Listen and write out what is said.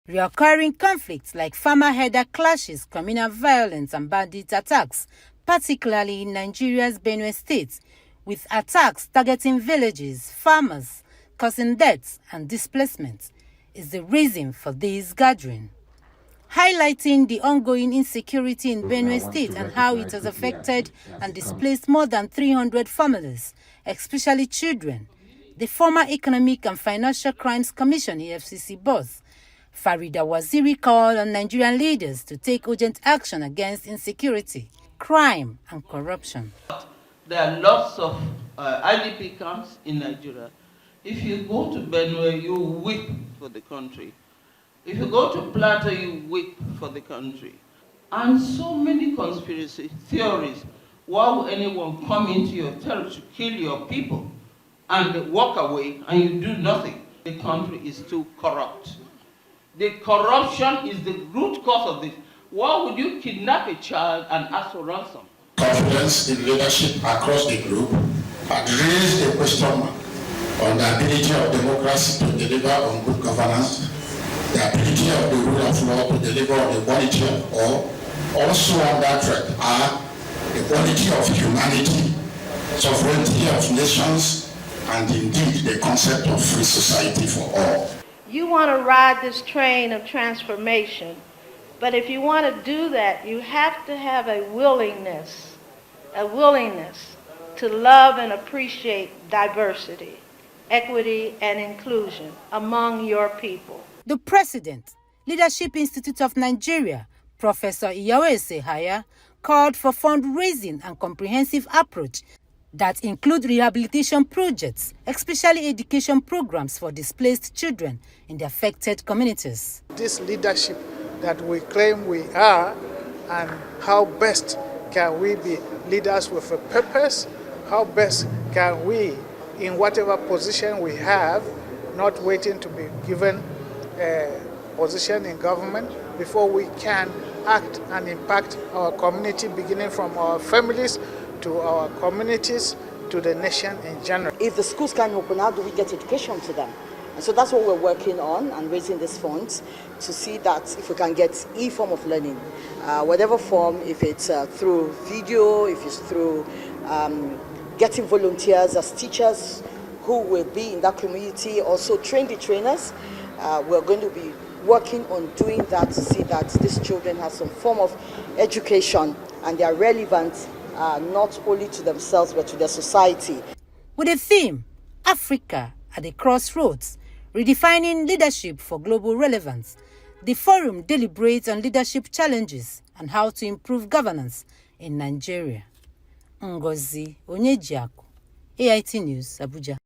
Recurring conflicts like farmer-herder clashes, communal violence and bandit attacks, particularly in Nigeria's Benue State, with attacks targeting villages, farmers, causing deaths and displacement, is the reason for this gathering. Highlighting the ongoing insecurity in Benue State and how it has affected and displaced more than 300 families, especially children, the former Economic and Financial Crimes Commission (EFCC) boss, Farida Waziri, called on Nigerian leaders to take urgent action against insecurity, crime and corruption. There are lots of IDP camps in Nigeria. If you go to Benue, you weep for the country. If you go to Plateau, you weep for the country. And so many conspiracy theories. Why would anyone come into your territory to kill your people and walk away and you do nothing? The country is too corrupt. The corruption is the root cause of this. Why would you kidnap a child and ask for ransom? Confidence in leadership across the group had raised a question mark on the ability of democracy to deliver on good governance, the ability of the rule of law to deliver on the quality of all. Also on that thread are the quality of humanity, sovereignty of nations, and indeed the concept of free society for all. You want to ride this train of transformation, but if you want to do that, you have to have a willingness to love and appreciate diversity, equity, and inclusion among your people. The President, Leadership Institute of Nigeria, Professor Iyawese Haya, called for fundraising and comprehensive approach that include rehabilitation projects, especially education programs for displaced children in the affected communities. This leadership that we claim we are, and how best can we be leaders with a purpose? How best can we, in whatever position we have, not waiting to be given a position in government before we can act and impact our community, beginning from our families to our communities, to the nation in general. If the schools can't open, how do we get education to them? And so that's what we're working on and raising these funds to see that if we can get any form of learning, whatever form, if it's through video, if it's through getting volunteers as teachers who will be in that community, also train the trainers. We're going to be working on doing that to see that these children have some form of education and they are relevant not only to themselves but to their society. With the theme, Africa at the Crossroads, redefining leadership for global relevance, the forum deliberates on leadership challenges and how to improve governance in Nigeria. Ngozi Onyejiaku, AIT News, Abuja.